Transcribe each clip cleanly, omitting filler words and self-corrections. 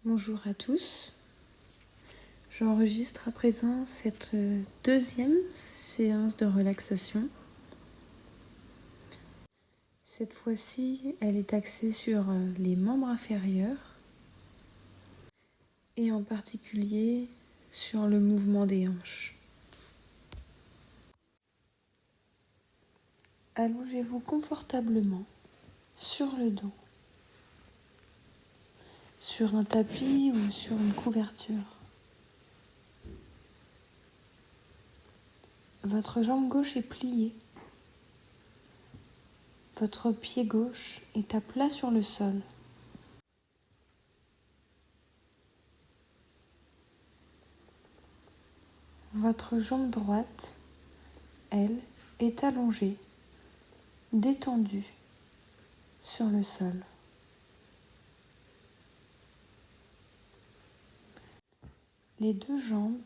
Bonjour à tous, j'enregistre à présent cette deuxième séance de relaxation. Cette fois-ci, elle est axée sur les membres inférieurs et en particulier sur le mouvement des hanches. Allongez-vous confortablement sur le dos, sur un tapis ou sur une couverture. Votre jambe gauche est pliée. Votre pied gauche est à plat sur le sol. Votre jambe droite, elle, est allongée, détendue sur le sol. Les deux jambes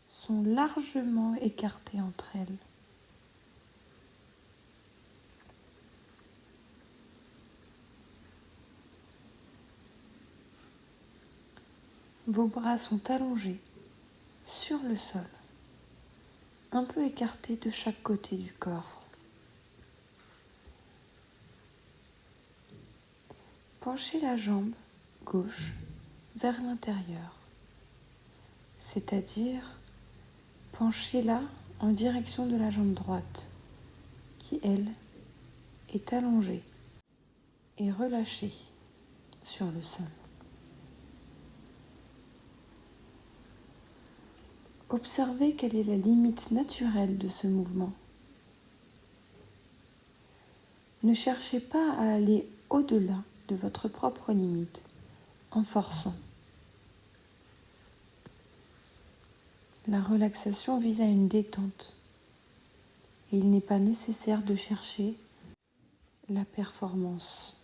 sont largement écartées entre elles. Vos bras sont allongés sur le sol, un peu écartés de chaque côté du corps. Penchez la jambe gauche vers l'intérieur, c'est-à-dire penchez-la en direction de la jambe droite, qui, elle, est allongée et relâchée sur le sol. Observez quelle est la limite naturelle de ce mouvement. Ne cherchez pas à aller au-delà de votre propre limite en forçant. La relaxation vise à une détente et il n'est pas nécessaire de chercher la performance.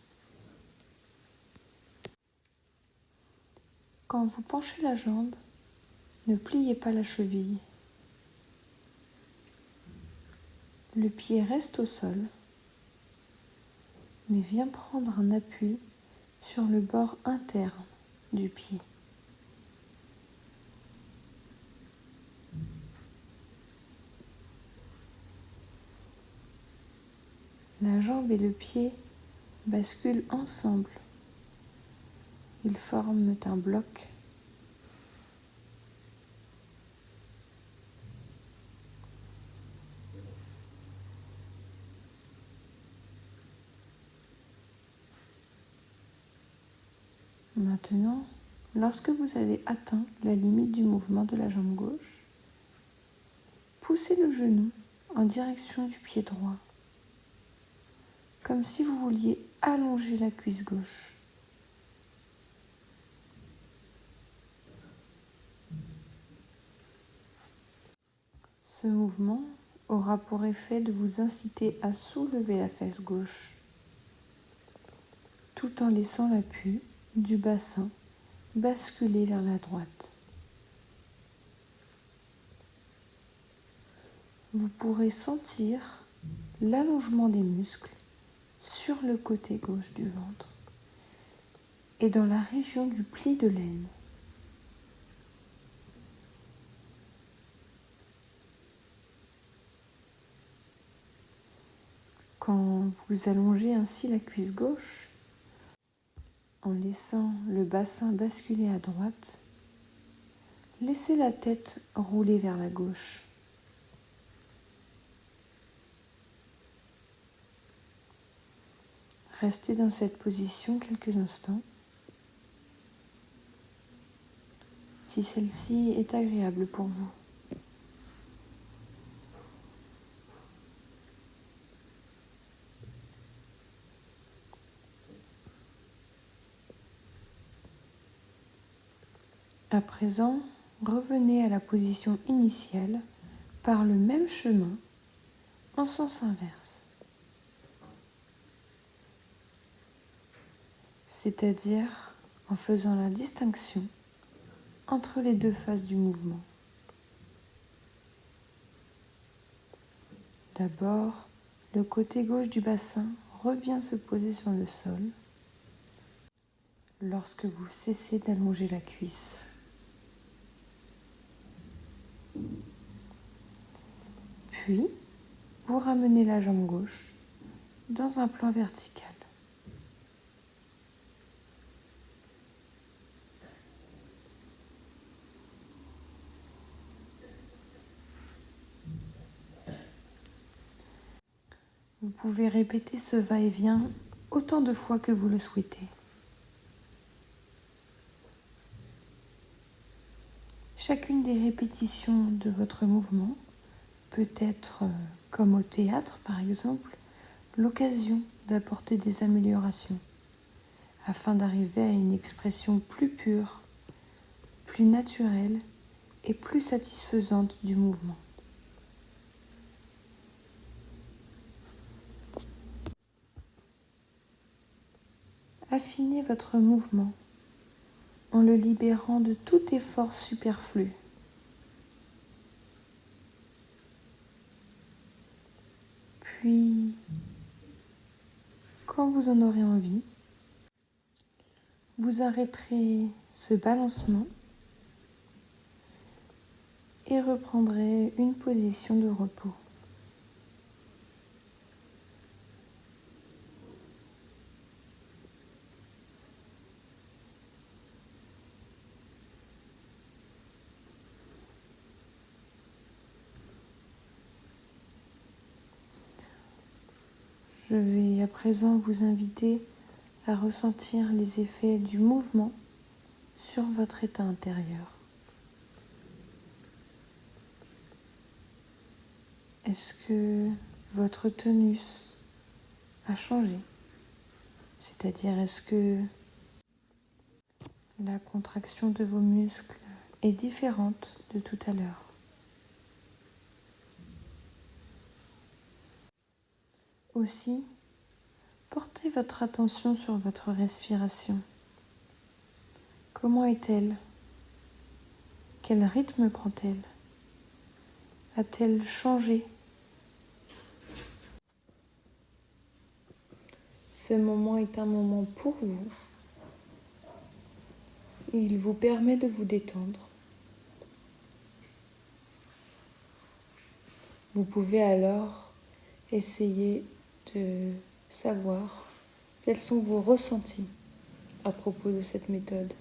Quand vous penchez la jambe, ne pliez pas la cheville. Le pied reste au sol, mais vient prendre un appui sur le bord interne du pied. La jambe et le pied basculent ensemble. Ils forment un bloc. Maintenant, lorsque vous avez atteint la limite du mouvement de la jambe gauche, poussez le genou en direction du pied droit, comme si vous vouliez allonger la cuisse gauche. Ce mouvement aura pour effet de vous inciter à soulever la fesse gauche, tout en laissant l'appui du bassin basculer vers la droite. Vous pourrez sentir l'allongement des muscles sur le côté gauche du ventre et dans la région du pli de l'aine. Quand vous allongez ainsi la cuisse gauche, en laissant le bassin basculer à droite, laissez la tête rouler vers la gauche. Restez dans cette position quelques instants. Si celle-ci est agréable pour vous. À présent, revenez à la position initiale par le même chemin en sens inverse. C'est-à-dire en faisant la distinction entre les deux phases du mouvement. D'abord, le côté gauche du bassin revient se poser sur le sol. lorsque vous cessez d'allonger la cuisse. Puis, vous ramenez la jambe gauche dans un plan vertical. Vous pouvez répéter ce va-et-vient autant de fois que vous le souhaitez. Chacune des répétitions de votre mouvement peut être, comme au théâtre par exemple, l'occasion d'apporter des améliorations afin d'arriver à une expression plus pure, plus naturelle et plus satisfaisante du mouvement. Affinez votre mouvement en le libérant de tout effort superflu. Puis, quand vous en aurez envie, vous arrêterez ce balancement et reprendrez une position de repos. Je vais à présent vous inviter à ressentir les effets du mouvement sur votre état intérieur. Est-ce que votre tonus a changé? C'est-à-dire, est-ce que la contraction de vos muscles est différente de tout à l'heure? Aussi, portez votre attention sur votre respiration. Comment est-elle? Quel rythme prend-elle? A-t-elle changé? Ce moment est un moment pour vous. Il vous permet de vous détendre. Vous pouvez alors essayer de savoir quels sont vos ressentis à propos de cette méthode.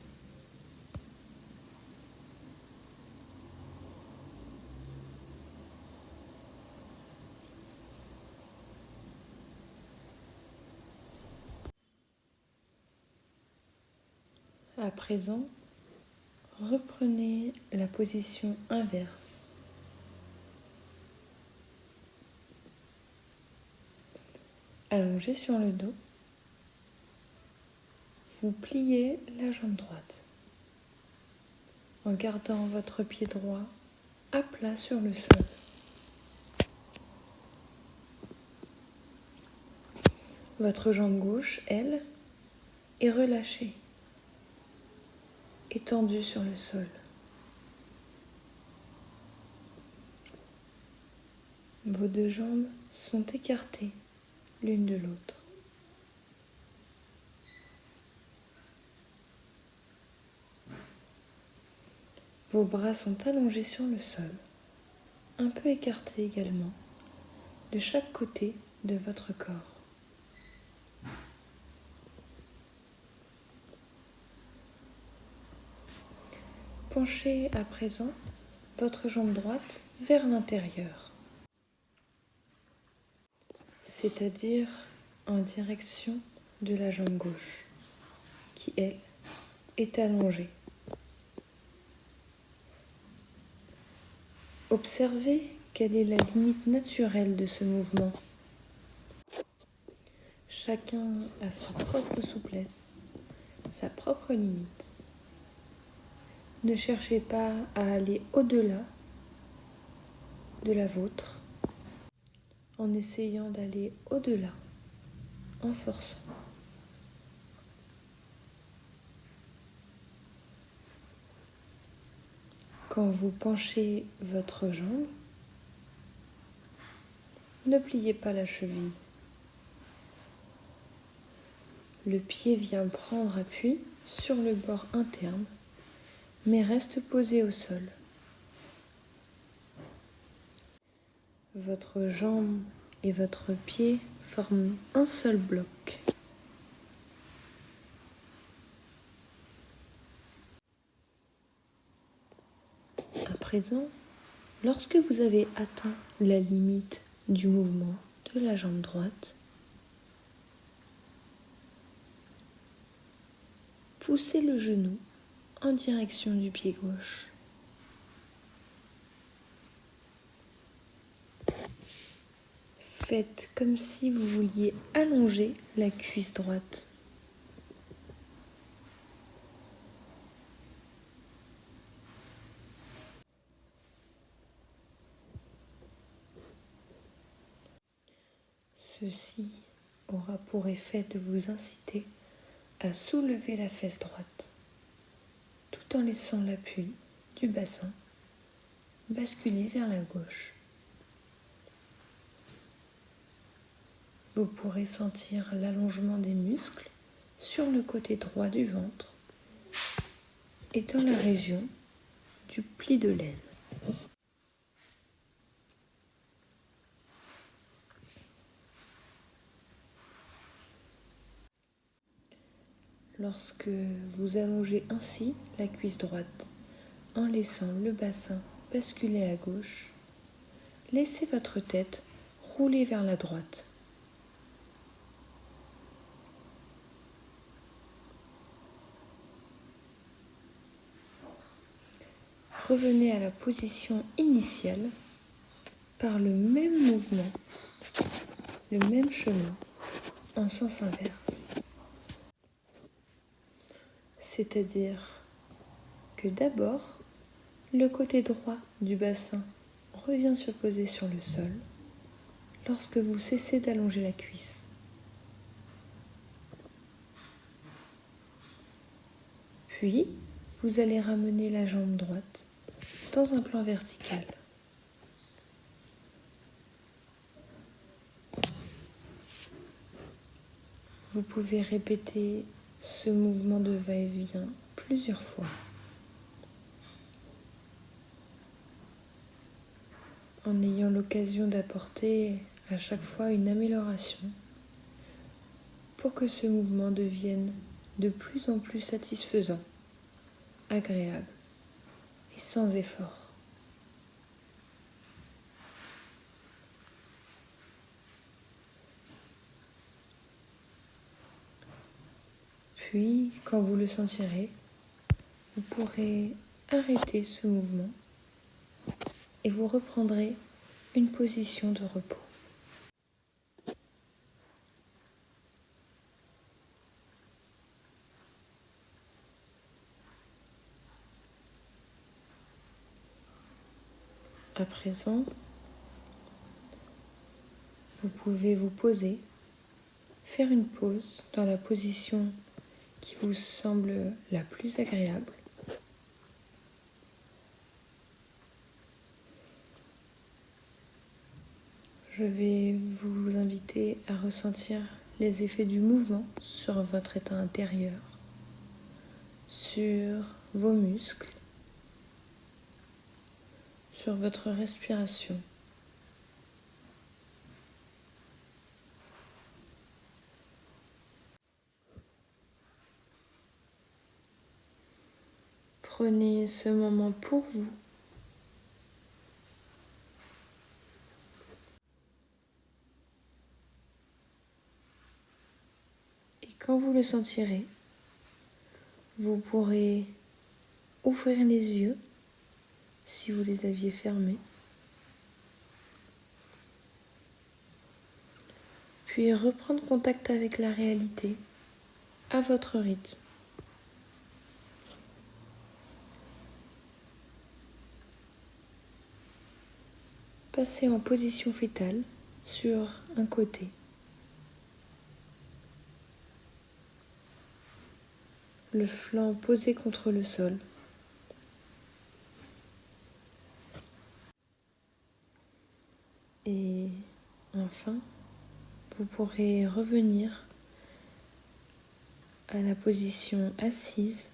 À présent, reprenez la position inverse. Allongé sur le dos, vous pliez la jambe droite en gardant votre pied droit à plat sur le sol. Votre jambe gauche, elle, est relâchée, étendue sur le sol. Vos deux jambes sont écartées l'une de l'autre. Vos bras sont allongés sur le sol, un peu écartés également, de chaque côté de votre corps. Penchez à présent votre jambe droite vers l'intérieur, c'est-à-dire en direction de la jambe gauche, qui, elle, est allongée. Observez quelle est la limite naturelle de ce mouvement. Chacun a sa propre souplesse, sa propre limite. Ne cherchez pas à aller au-delà de la vôtre en essayant d'aller au-delà, en forçant. Quand vous penchez votre jambe, ne pliez pas la cheville. Le pied vient prendre appui sur le bord interne, mais reste posé au sol. Votre jambe et votre pied forment un seul bloc. À présent, lorsque vous avez atteint la limite du mouvement de la jambe droite, poussez le genou en direction du pied gauche. Faites comme si vous vouliez allonger la cuisse droite. Ceci aura pour effet de vous inciter à soulever la fesse droite, tout en laissant l'appui du bassin basculer vers la gauche. Vous pourrez sentir l'allongement des muscles sur le côté droit du ventre et dans la région du pli de l'aine. Lorsque vous allongez ainsi la cuisse droite en laissant le bassin basculer à gauche, laissez votre tête rouler vers la droite. Revenez à la position initiale par le même mouvement, le même chemin, en sens inverse. C'est-à-dire que d'abord, le côté droit du bassin revient se poser sur le sol lorsque vous cessez d'allonger la cuisse. Puis, vous allez ramener la jambe droite dans un plan vertical. Vous pouvez répéter ce mouvement de va-et-vient plusieurs fois. En ayant l'occasion d'apporter à chaque fois une amélioration pour que ce mouvement devienne de plus en plus satisfaisant, agréable et sans effort. Puis, quand vous le sentirez, vous pourrez arrêter ce mouvement et vous reprendrez une position de repos. À présent, vous pouvez vous poser, faire une pause dans la position qui vous semble la plus agréable. Je vais vous inviter à ressentir les effets du mouvement sur votre état intérieur, sur vos muscles, sur votre respiration. Prenez ce moment pour vous. Et quand vous le sentirez, vous pourrez ouvrir les yeux si vous les aviez fermés, puis reprendre contact avec la réalité à votre rythme. Passez en position fétale sur un côté. Le flanc posé contre le sol. Et enfin, vous pourrez revenir à la position assise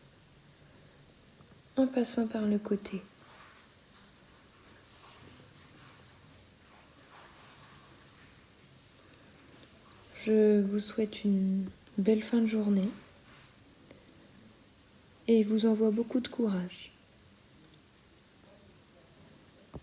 en passant par le côté. Je vous souhaite une belle fin de journée et vous envoie beaucoup de courage.